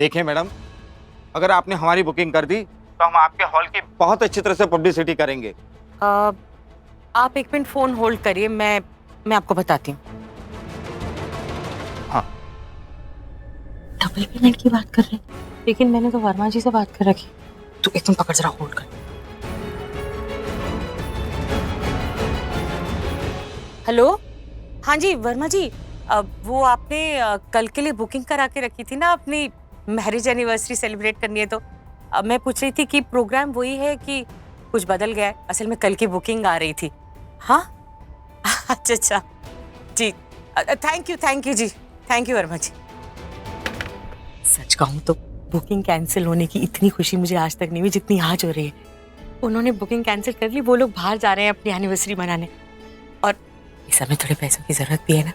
देखिए मैडम, अगर आपने हमारी बुकिंग कर दी तो हम आपके हॉल की बहुत अच्छी तरह से पब्लिसिटी करेंगे। आप एक मिनट फोन होल्ड करिए, मैं आपको बताती हूँ। हाँ। डबल पेमेंट की बात कर रहे हैं, लेकिन मैंने तो वर्मा जी से बात कर रखी। तू एकदम पकड़, जरा होल्ड कर। हेलो, हाँ जी वर्मा जी, वो आपने कल के लिए बुकिंग करा के रखी थी ना, अपनी मैरिज एनिवर्सरी सेलिब्रेट करनी है, तो अब मैं पूछ रही थी कि प्रोग्राम वही है कि कुछ बदल गया है? असल में कल की बुकिंग आ रही थी। हाँ अच्छा अच्छा जी, थैंक यू जी, थैंक यू वर्मा जी। सच कहूँ तो बुकिंग कैंसिल होने की इतनी खुशी मुझे आज तक नहीं हुई जितनी आज हो रही है। उन्होंने बुकिंग कैंसिल कर ली, वो लोग बाहर जा रहे हैं अपनी एनिवर्सरी मनाने, और इस समय थोड़े पैसों की जरूरत भी है ना,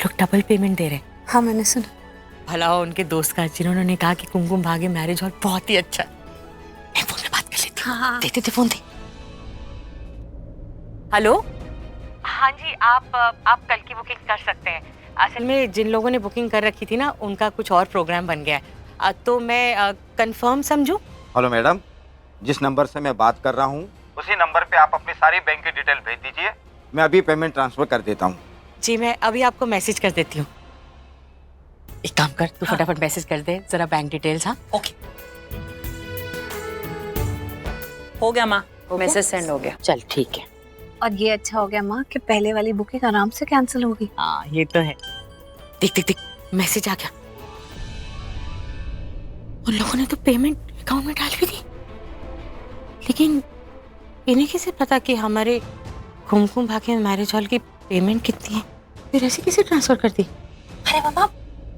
लोग डबल पेमेंट दे रहे हैं। हाँ मैंने सुना। भला हो उनके दोस्त का, जिन्होंने कहा कि कुमकुम भाग्य मैरिज हॉल बहुत ही अच्छा। मैं फोन में बात कर लेती हूँ। हाँ। देते फोन दे। हेलो, हाँ जी, आप कल की बुकिंग कर सकते हैं। असल में जिन लोगों ने बुकिंग कर रखी थी ना, उनका कुछ और प्रोग्राम बन गया है, तो मैं कंफर्म समझूं? हेलो मैडम, जिस नंबर से मैं बात कर रहा हूँ उसी नंबर पे आप अपनी सारी बैंक की डिटेल भेज दीजिए, मैं अभी पेमेंट ट्रांसफर कर देता हूँ। जी, मैं अभी आपको मैसेज कर देती हूँ। एक काम कर, तू फटाफट मैसेज कर दे जरा बैंक डिटेल्स। हाँ ओके, हो गया माँ, मैसेज सेंड हो गया। चल ठीक है। और ये अच्छा हो गया माँ कि पहले वाली बुकिंग आराम से कैंसिल होगी। हाँ ये तो है। देख देख देख, मैसेज आ गया। उन लोगों ने तो पेमेंट अकाउंट में डाल भी दी, लेकिन इन्हें कैसे पता कि हमारे कुमकुम भाग्य मैरिज हॉल की पेमेंट कितनी है? फिर ऐसे कैसे ट्रांसफर कर दी? अरे मामा,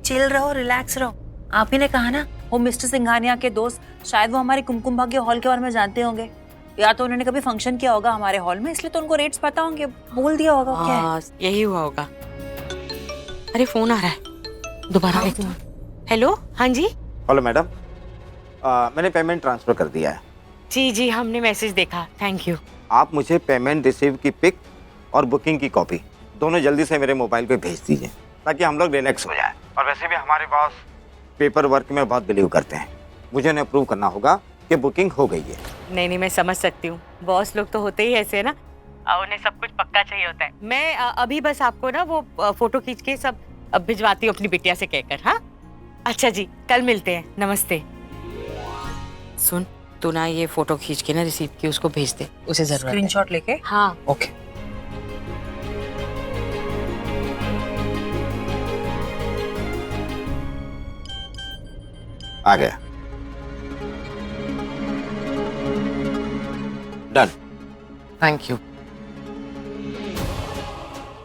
चिल रहो, रिलैक्स रहो। आप ही ने कहा ना, वो मिस्टर सिंघानिया के दोस्त, शायद वो हमारे कुमकुम भाग्य हॉल के बारे में जानते होंगे, या तो उन्होंने कभी फंक्शन किया होगा हमारे हॉल में, इसलिए तो उनको रेट्स पता होंगे, बोल दिया होगा। क्या है? यही हुआ होगा। अरे फोन आ रहा है, दोबारा लेती हूँ। हेलो, हाँ जी। हेलो मैडम, मैंने पेमेंट ट्रांसफर कर दिया है। जी जी, हमने मैसेज देखा, थैंक यू। आप मुझे पेमेंट रिसीव की पिक और बुकिंग की कॉपी दोनों जल्दी से मेरे मोबाइल पे भेज दीजिए, ताकि हम लोग रिलैक्स हो जाए। और वैसे भी हमारे पास पेपर वर्क में बहुत बिलीव करते हैं, मुझे उन्हें अप्रूव करना होगा कि बुकिंग हो गई है। नहीं, मैं समझ सकती हूँ, बॉस लोग तो होते ही ऐसे है ना, उन्हें सब कुछ पक्का चाहिए होता है। मैं अभी बस आपको ना वो फोटो खींच के सब भिजवाती हूँ अपनी बिटिया से कहकर। हाँ अच्छा जी, कल मिलते हैं, नमस्ते। सुन, तू ना ये फोटो खींच के ना रिसीप्ट की उसको भेज दे, उसे जरूरत है। स्क्रीनशॉट लेके? हाँ ओके। आ गया, done. Thank you.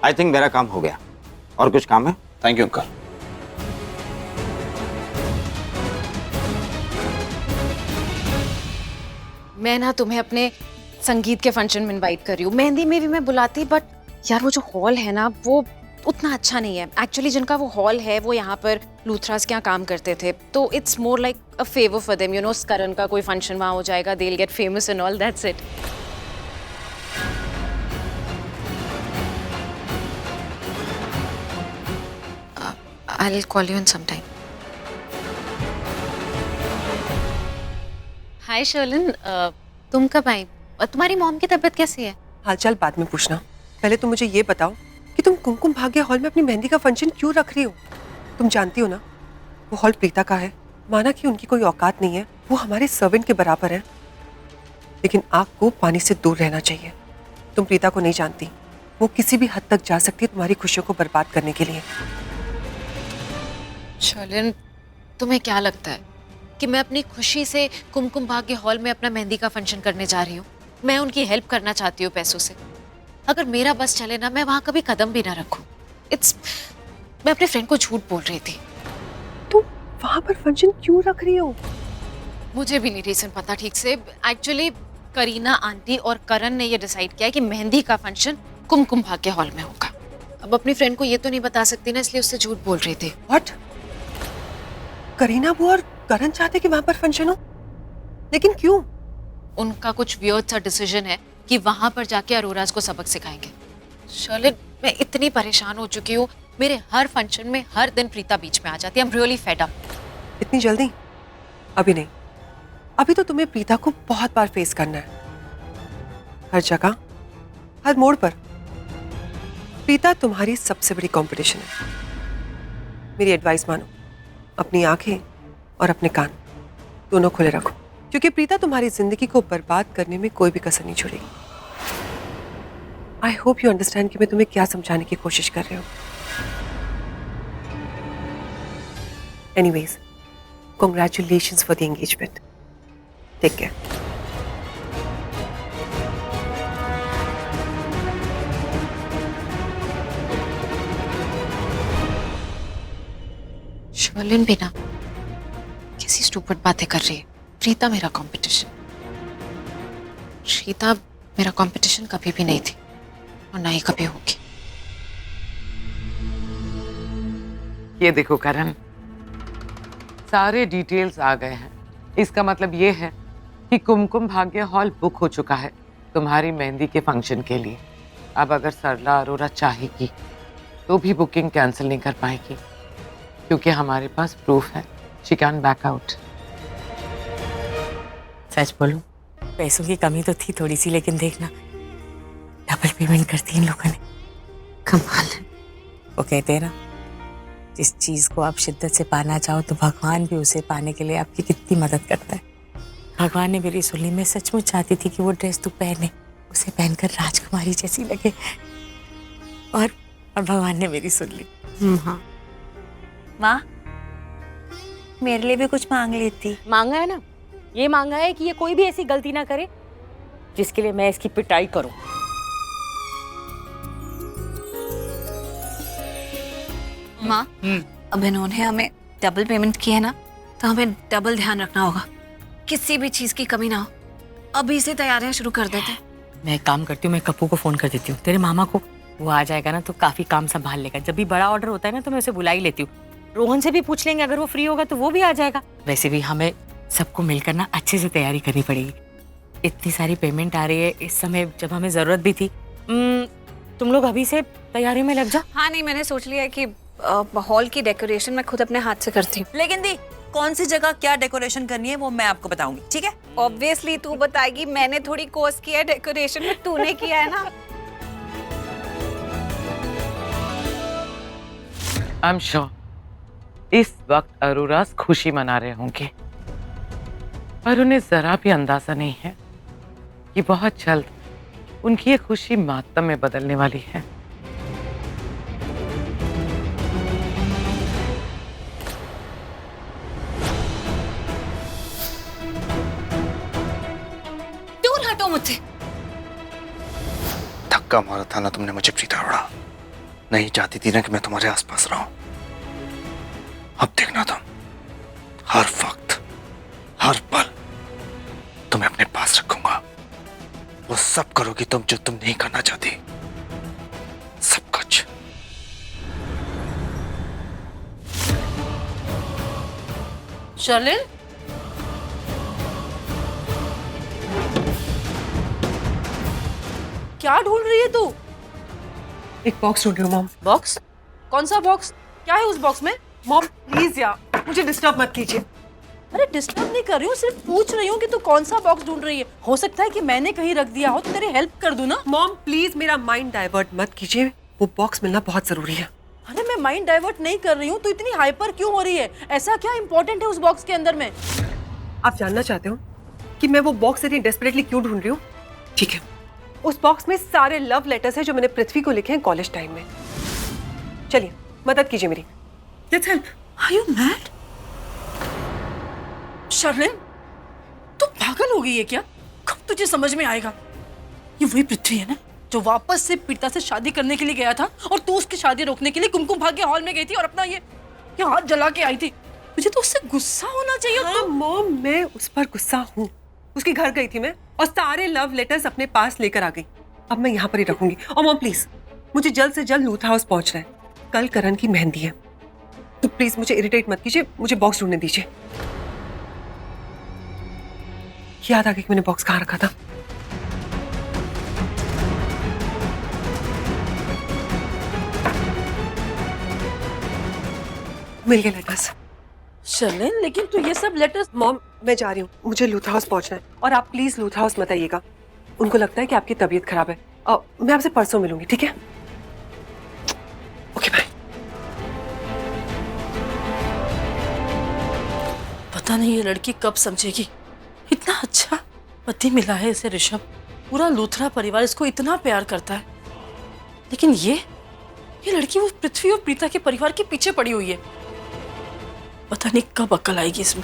I think मेरा काम हो गया। और कुछ काम है? Thank you uncle. मैं ना तुम्हें अपने संगीत के फंक्शन में इनवाइट कर रही हूँ। मेहंदी में भी मैं बुलाती, बट यार वो जो हॉल है ना, वो उतना अच्छा नहीं है। एक्चुअली जिनका वो हॉल है वो यहाँ पर लूथरास के यहाँ काम करते थे, तो it's more like a favour for them, you know. Karan का कोई फंक्शन वहाँ हो जाएगा, they will get famous and all, that's it. I will call you in some time. Hi Sherlyn, तुम कब आई? और तुम्हारी मॉम की तबीयत कैसी है? हालचाल बाद में पूछना, पहले तुम मुझे ये बताओ कि तुम कुमकुम भाग्य हॉल में अपनी मेहंदी का फंक्शन क्यों रख रही हो? तुम जानती हो ना वो हॉल प्रीता का है। माना कि उनकी कोई औकात नहीं है, वो हमारे सर्वेंट के बराबर है, लेकिन आग को पानी से दूर रहना चाहिए। तुम प्रीता को नहीं जानती, वो किसी भी हद तक जा सकती है तुम्हारी खुशियों को बर्बाद करने के लिए। शर्लिन, तुम्हें क्या लगता है कि मैं अपनी खुशी से कुमकुम भाग्य हॉल में अपना मेहंदी का फंक्शन करने जा रही हूँ? मैं उनकी हेल्प करना चाहती हूँ पैसों से। अगर मेरा बस चले ना, मैं वहां कभी कदम भी ना रखूं। मैं अपने फ्रेंड को झूठ बोल रही थी। तुम वहां पर फंक्शन क्यों रख रही हो? मुझे भी नहीं रीजन पता ठीक से। एक्चुअली करीना आंटी और करण ने ये डिसाइड किया कि मेहंदी का फंक्शन कुमकुम भाग्य हॉल में होगा। अब अपनी फ्रेंड को ये तो नहीं बता सकती ना, इसलिए उससे झूठ बोल रही थी। व्हाट? करीना वो और करण चाहते कि वहां पर फंक्शन हो, लेकिन क्यों? उनका कुछ वियर्ड सा डिसीजन है कि वहां पर जाके अरोराज को सबक सिखाएंगे। शर्लिन, मैं इतनी परेशान हो चुकी हूँ, मेरे हर फंक्शन में हर दिन प्रीता बीच में आ जाती है। I am really fed up. इतनी जल्दी? अभी नहीं। अभी तो तुम्हें प्रीता को बहुत बार फेस करना है, हर जगह, हर मोड़ पर। प्रीता तुम्हारी सबसे बड़ी कंपटीशन है। मेरी एडवाइस मानो, अपनी आंखें और अपने कान दोनों खुले रखो, क्योंकि प्रीता तुम्हारी जिंदगी को बर्बाद करने में कोई भी कसर नहीं छोड़ेगी। आई होप यू अंडरस्टैंड कि मैं तुम्हें क्या समझाने की कोशिश कर रही हूँ। Anyways, congratulations for the engagement. Take care. Sherlyn भी ना कैसी स्टूपिड बातें कर रही है। प्रीता मेरा कंपटीशन, श्रीता मेरा कंपटीशन कभी भी नहीं थी और ना ही कभी होगी। ये देखो करण, सारे डिटेल्स आ गए हैं। इसका मतलब ये है कि कुमकुम भाग्य हॉल बुक हो चुका है तुम्हारी मेहंदी के फंक्शन के लिए। अब अगर सरला अरोरा चाहेगी तो भी बुकिंग कैंसिल नहीं कर पाएगी, क्योंकि हमारे पास प्रूफ है शी कैन बैक आउट। सच बोलूं, पैसों की कमी तो थी थोड़ी सी, लेकिन देखना डबल पेमेंट करती इन लोगों ने। कमाल है। वो कहते हैं ना, जिस चीज को आप शिद्दत से पाना चाहो तो भगवान भी उसे पाने के लिए आपकी कितनी मदद करता है। भगवान ने मेरी सुन ली। मैं सचमुच चाहती थी कि वो ड्रेस तू पहने, उसे पहनकर राजकुमारी जैसी लगे, और भगवान ने मेरी सुन ली। हाँ माँ, मेरे लिए भी कुछ मांग लेती। मांगा है ना, ये मांगा है कि ये कोई भी ऐसी गलती ना करे जिसके लिए मैं इसकी पिटाई करूं। माँ, अब इन्होंने हमें डबल पेमेंट की है ना, तो हमें डबल ध्यान रखना होगा, किसी भी चीज की कमी ना हो। अभी से तैयारियां शुरू कर देते हैं। मैं एक काम करती हूँ, मैं कप्पू को फोन कर देती हूँ, तेरे मामा को। वो आ जाएगा ना तो काफी काम संभाल लेगा। जब भी बड़ा ऑर्डर होता है ना तो मैं उसे बुला ही लेती हूँ। रोहन से भी पूछ लेंगे, अगर वो फ्री होगा तो वो भी आ जाएगा। वैसे भी हमें सबको मिलकर ना अच्छे से तैयारी करनी पड़ेगी। इतनी सारी पेमेंट आ रही है इस समय जब हमें जरूरत भी थी। तुम लोग अभी से तैयारी में लग जाओ। हाँ नहीं, मैंने सोच लिया है कि हॉल की डेकोरेशन मैं खुद अपने हाथ से करती हूँ। लेकिन दी, कौन सी जगह क्या डेकोरेशन करनी है वो मैं आपको बताऊंगी, ठीक है? ऑब्वियसली तू बताएगी, मैंने थोड़ी कोर्स किया है डेकोरेशन में, तूने किया है ना। आई एम श्योर इस वक्त अरोरास खुशी मना रहे होंगे, पर उन्हें जरा भी अंदाजा नहीं है कि बहुत जल्द उनकी ये खुशी मातम में बदलने वाली है। दूर हटो मुझसे। धक्का मारा था ना तुमने मुझे प्रीता अरोड़ा। नहीं चाहती थी ना कि मैं तुम्हारे आसपास रहूं। अब देखना तुम, हर वक्त, हर पल तुम्हें अपने पास रखूंगा। वो सब करोगी तुम जो तुम नहीं करना चाहती, सब कुछ। शर्लिन, क्या ढूंढ रही है तू? एक बॉक्स ढूंढ रही हूँ मॉम। बॉक्स? कौन सा बॉक्स? क्या है उस बॉक्स में? मॉम प्लीज यार, मुझे डिस्टर्ब मत कीजिए। अरे डिस्टर्ब नहीं कर रही हूँ, सिर्फ पूछ रही हूँ कि तू कौन सा बॉक्स ढूंढ रही है। हो सकता है कि मैंने कहीं रख दिया हो तो तेरी हेल्प कर दूं ना। मॉम प्लीज मेरा माइंड डाइवर्ट मत कीजिए, वो बॉक्स मिलना बहुत जरूरी है। अरे मैं माइंड डाइवर्ट नहीं कर रही हूँ, तू इतनी हाइपर क्यों हो रही है? ऐसा क्या इंपॉर्टेंट है उस बॉक्स के अंदर में? आप जानना चाहते हो कि मैं वो बॉक्स इतनी डेस्परेटली क्यों ढूंढ रही हूँ? ठीक है, उस बॉक्स में सारे लव लेटर्स हैं जो मैंने पृथ्वी को लिखे हैं कॉलेज टाइम में। चलिए मदद कीजिए मेरी, let's help. Are you mad? Sherlyn, तू पागल हो गई है क्या? कब तुझे समझ में आएगा? ये वही पृथ्वी है ना जो वापस से प्रीता से शादी करने के लिए गया था, और तू उसकी शादी रोकने के लिए कुमकुम भाग्य हॉल में गई थी और अपना ये हाथ जला के आई थी। तुझे तो उससे गुस्सा होना चाहिए। हाँ मॉम, मैं उस पर गुस्सा हूँ। उसके घर गई थी मैं और सारे लव लेटर्स अपने पास लेकर आ गई। अब मैं यहाँ पर ही रखूंगी। और मॉम प्लीज, मुझे जल्द से जल्द लूथरा हाउस पहुंचना है, कल करण की मेहंदी है। तो प्लीज मुझे इरिटेट मत कीजिए, मुझे बॉक्स ढूंढने दीजिए। याद आ गया कि मैंने बॉक्स कहाँ रखा था। मिल गया लेटर्स। चलें, लेकिन तू ये सब लेटर्स। मॉम मैं जा रही हूँ, मुझे लूथरा हाउस पहुंचना है और आप प्लीज लूथरा हाउस मत आइएगा। उनको लगता है कि आपकी तबीयत खराब है। मैं आपसे परसों मिलूंगी, ठीक है? Okay bye. पता नहीं ये लड़की कब समझेगी, इतना अच्छा पति मिला है इसे ऋषभ, पूरा लूथरा परिवार इसको इतना प्यार करता है, लेकिन ये लड़की वो पृथ्वी और प्रीता के परिवार के पीछे पड़ी हुई है। पता नहीं कब अक्ल आएगी इसमें।